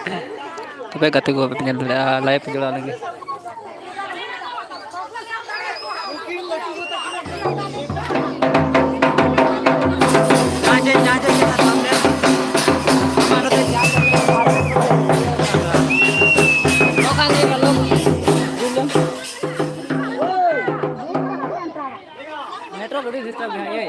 Tapi kata gue pengen live jualan lagi. Metro body disturb है ये.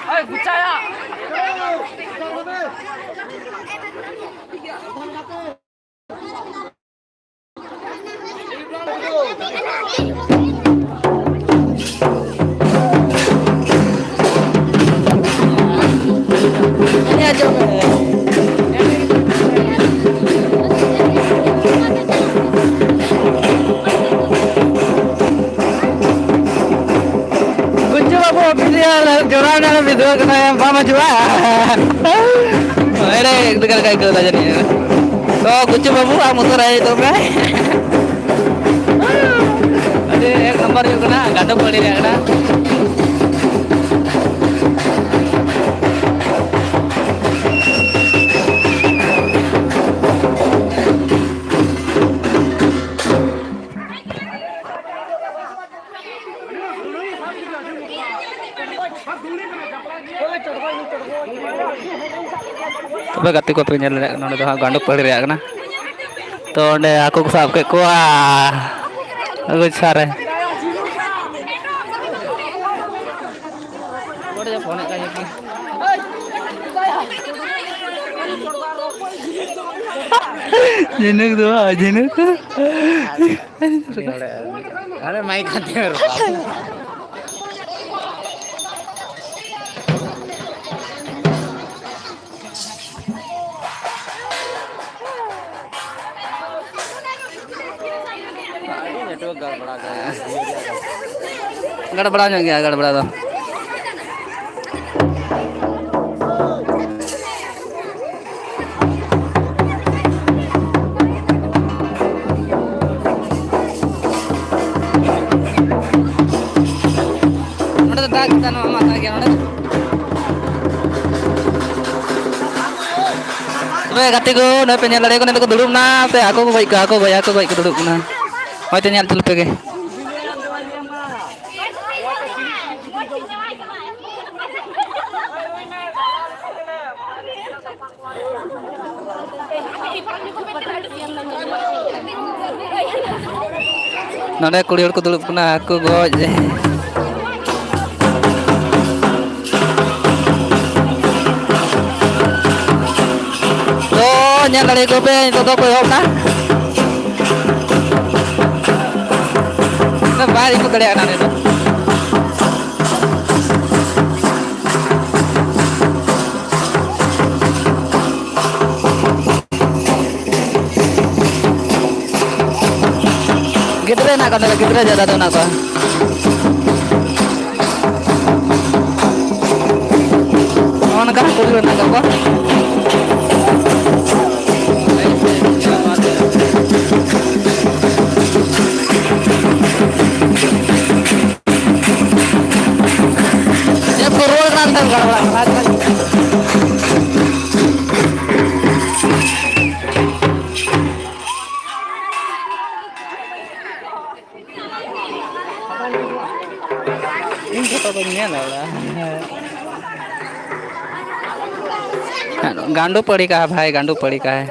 Ay, bucaya. Ini aja. Joran dalam video kena yang pama juga. Ini dengar kayak gitu aja nih. So, kucu babu motor aja itu kan. Ada yang nomor juga kena, enggak ada boleh dia kena. Tapi kata ko pengen lihat nonton tuh ganduk pari ya kena. Tuh deh aku sab ke kuah. Aku sare. Udah ya phone kayak gini. Jenuk tuh, jenuk. Ada mic kan गड़बड़ा हो गया गड़बड़ा तो दाग kita nama mata lagi nona Oke katiku na penyal lari ko na ko dulum na pe aku baik duduk na hoy tenyal tulpe ke nona kuli ko dulum na aku goj nyal dari kopi itu tuh kopi apa? Nah balik itu dari anak itu. Gitu deh nak kalau gitu aja datang apa? Mau nak aku dulu nak apa? गांडू पड़ी का है भाई गांडू पड़ी का है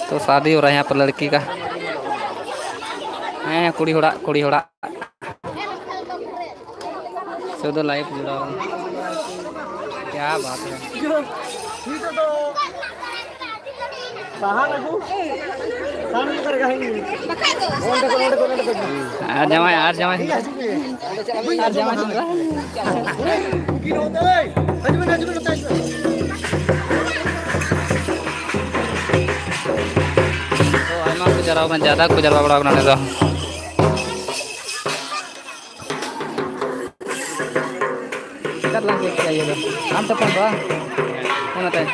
तो शादी हो रहा है यहाँ पर लड़की का है कुड़ी होड़ा तो लाइव जुड़ा हूँ क्या बात है आज जमा जरा मैं ज़्यादा को जरा बड़ा बनाने दो कर लांगे चाहिए तो हम तो कौन बा कौन आता है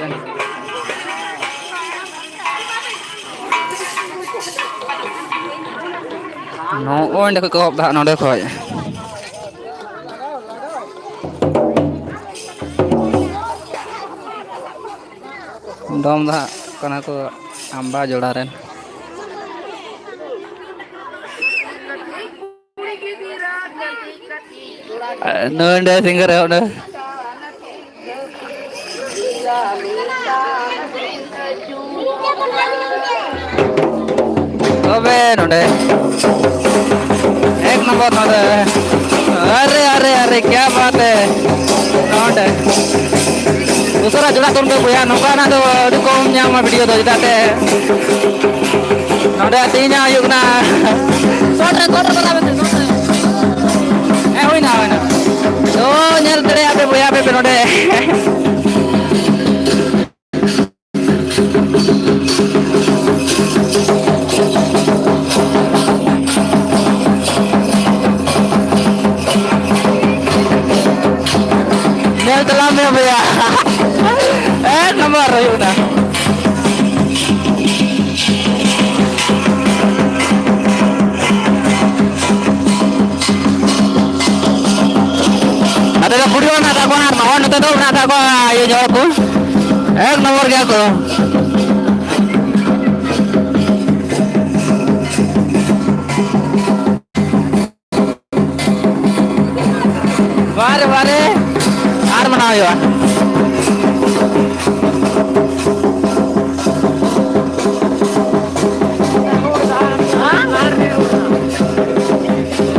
ᱱᱚᱜᱼᱚᱭ ᱚᱸᱰᱮ ᱠᱷᱚᱡ ᱠᱚ ᱮᱦᱚᱵ ᱫᱟ ᱱᱚᱸᱰᱮ ᱠᱷᱚᱡ ᱫᱚᱢ ᱫᱚ ᱦᱟᱸᱜ ᱠᱟᱱᱟ ᱠᱚ ᱟᱢᱵᱟ ᱡᱚᱲᱟ ᱨᱮᱱ ᱱᱚᱰᱮ ᱥᱤᱝᱜᱟᱨ ᱮᱦᱚᱵ ᱱᱟ ᱛᱚᱵᱮ ᱱᱚᱰᱮ एक नंबर नोडे अरे अरे अरे क्या बात है नोडे दूसरा जुड़ा तुम को बुया नौका ना तो अभी कम ᱧᱟᱢᱟ वीडियो दो जिताते नोडे तीन आयुक ना सोट रे बता बते सोट रे ए होई ना तो ñel tere ape buya ape नोडे ñel telam ya buya nomor yuk na ada ka video na ta ko na mahon na to na ta ko ye jawab ko ek nomor gaya ko वारे हार मनाओ यार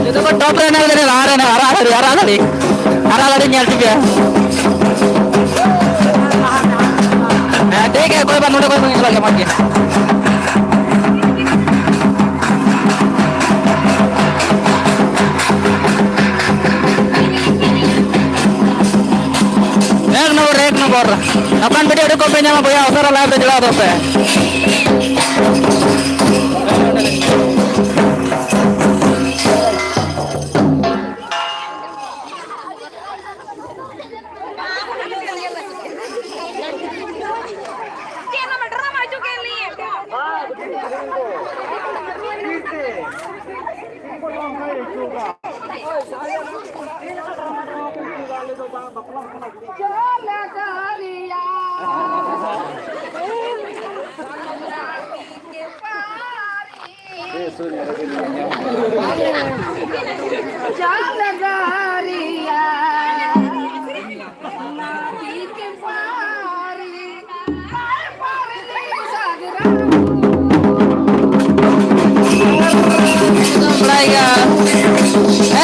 itu kan top runner dari hara lari nyal juga ठीक है कोई बात नहीं कोई नहीं लगे मत एक नंबर अपन वीडियो को पे ᱧᱟᱢᱟ boya usara live रे चला दो पे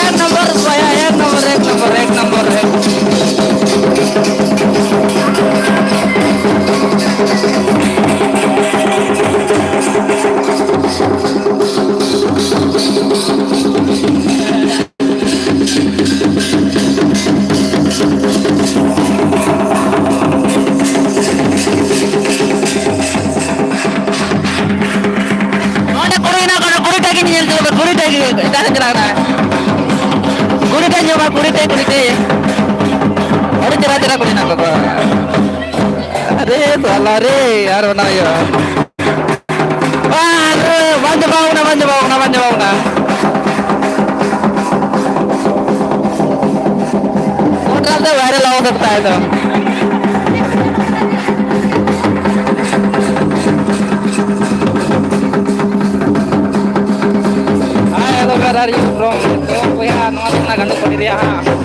एक नंबर भैया एक नंबर अरे साला रे यार बना यार बंद पाऊंगा तो वायरल हो सकता है तो hello where are you from तो भैया नवा गंडो पड़ी रिया हां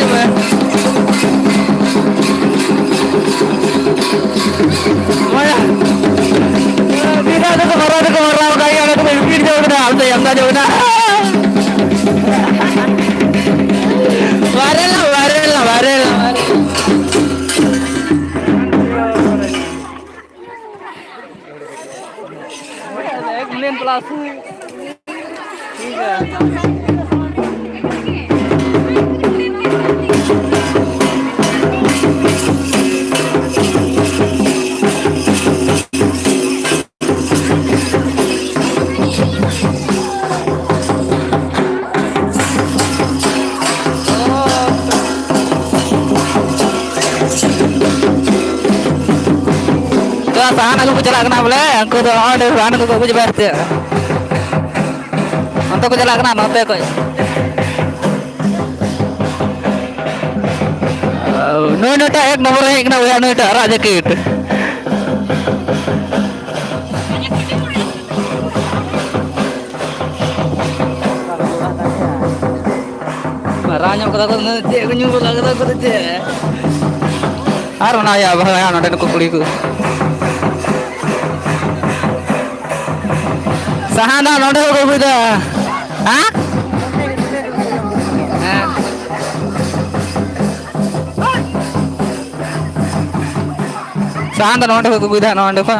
ठीक है sana aku jalan kena boleh aku tuh ada sana aku coba ya untuk aku jalan kena note kok no tak ek nomor ek na ya no tak raja kit marahnya kata aku nanti aku nyuruh lagi aku tuh Aruna ya bahaya nanti aku kuliku sahana nanti aku bisa hah sahana nanti aku bisa nanti apa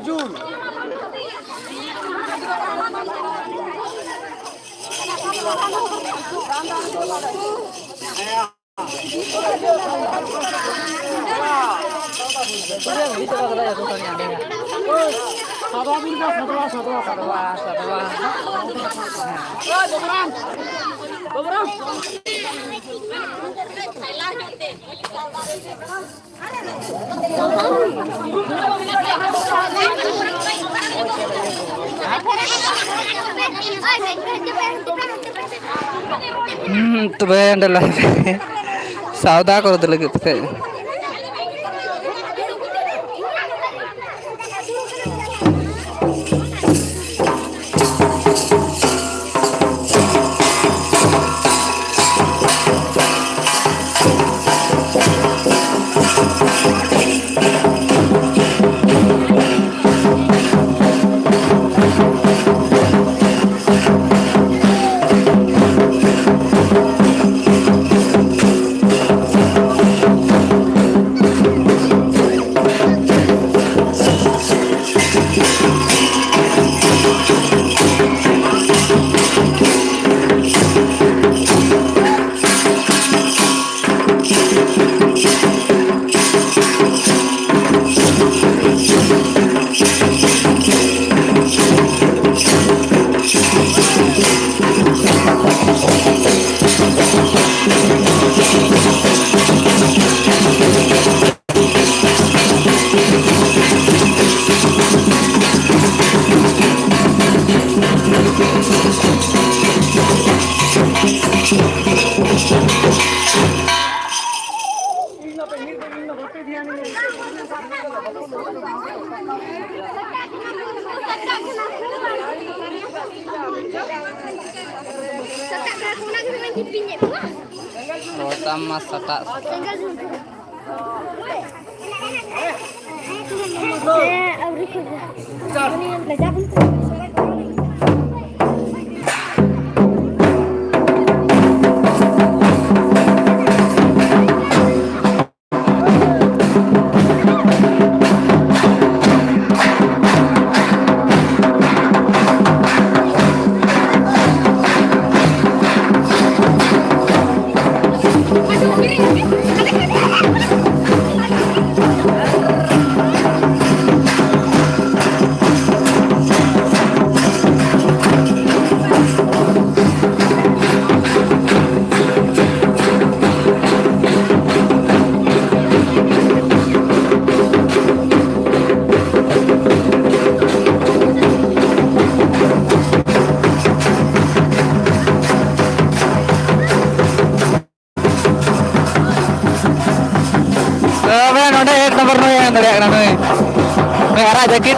Jul. तो band लगे सौदा कर दे लगे तो Sama sata. yang teriak nanti. Merah jakit.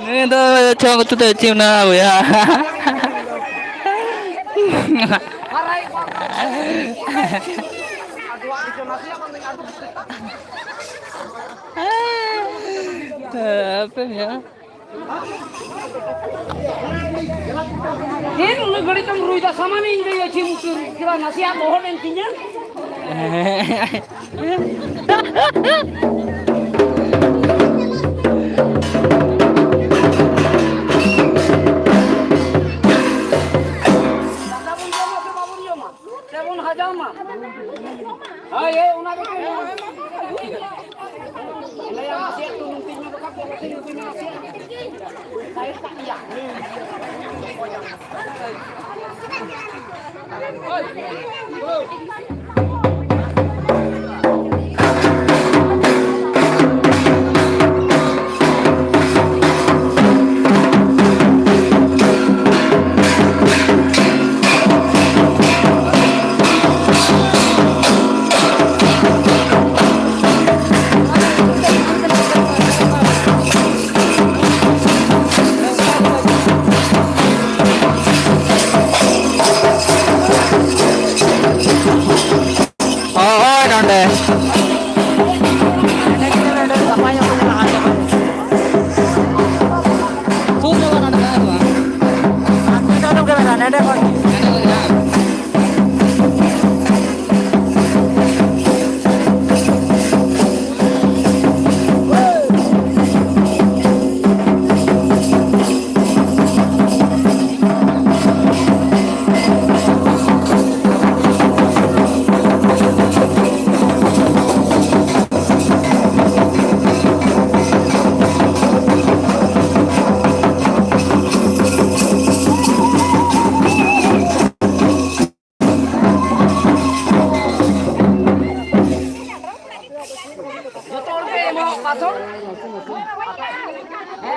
Ini tuh cowok tuh cium na ya. Apa ya? Ini lu gari tam ruida sama nih ini ya cium kira nasi apa mohon intinya.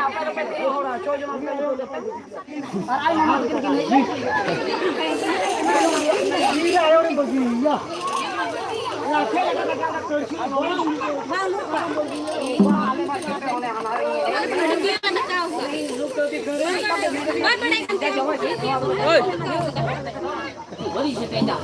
apa yang penting orang coba cuma Arai mama bikin gini. Iya, orang begini ya. Ya, kaya kata-kata kursi. Malu orang begini. Wah, ale macam oleh anak ini. Oi. Beri sepeda.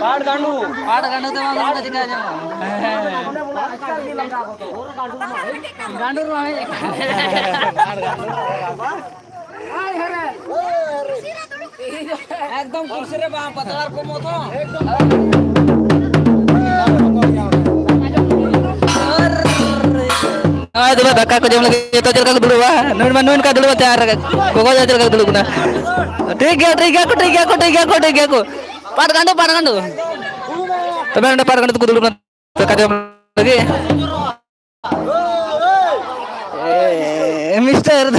पाड़ गांडू तो मालूम नहीं दिखा जाओ गांडू रो है एकदम कुर्सी रे बा पतला को मो तो ah dulu kakak ko jam lagi itu aja kakak dulu wah nun ka dulu baca pokok aja kakak dulu guna tiga ko par gandu tapi anda par gandu dulu kakak jam lagi mister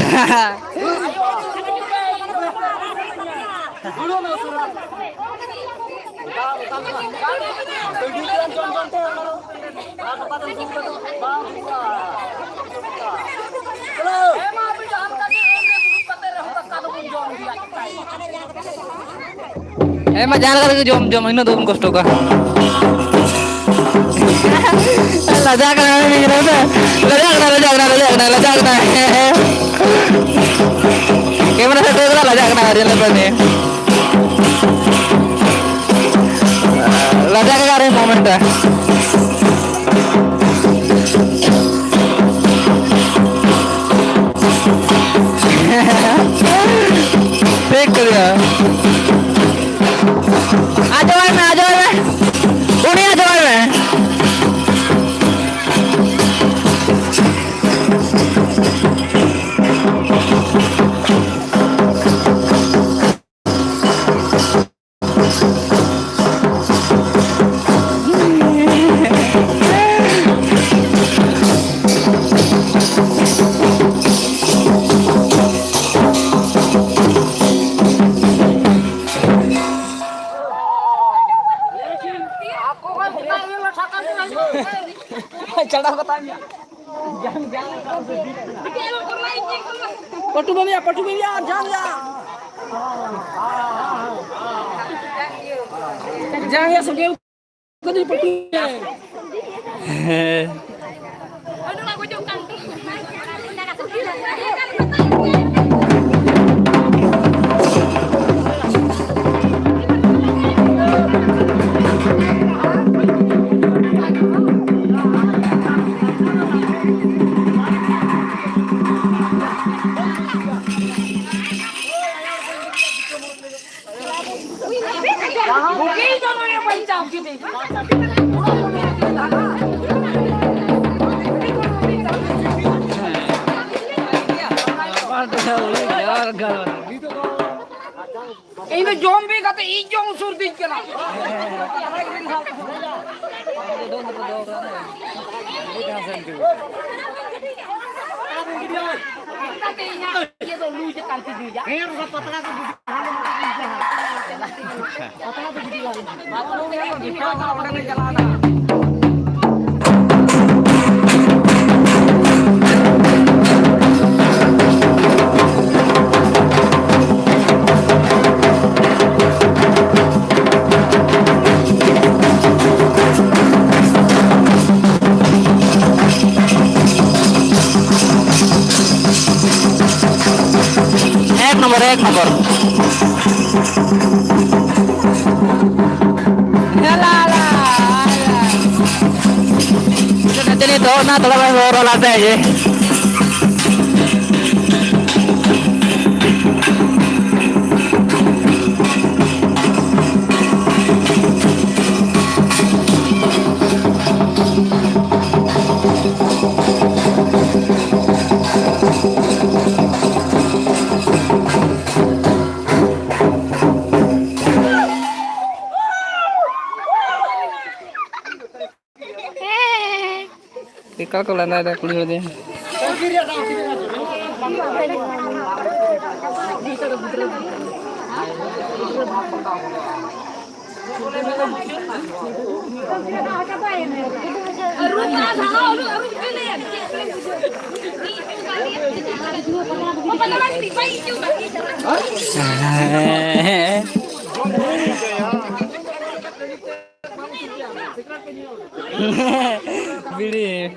mah jangan kali jom ini tuh kosto ka lajak gimana saya tuh lajak hari lepas nih lajak kali momen dah ठीक करिया आ जाओ मैं उन्हें आ जाओ मैं चढ़ा बताइए पटू भैया जान जा सके कदी पटू ini zombie kata ijong surdi kena एक number jadi itu nah tolong roll aja ya Kalau ada kuliah dia. Bili.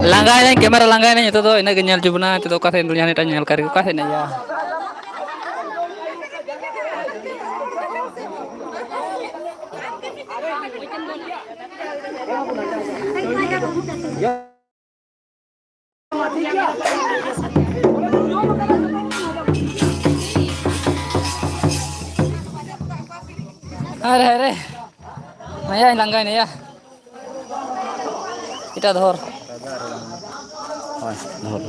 Langganya kamera langganya itu tuh ini genyal jubna itu tuh kasen dulunya nih nyal kari kasen ya. Are. Maya langganya ya. Kita dhor. Dhor.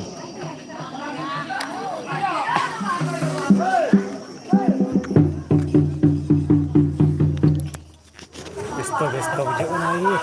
Besto bujang lagi.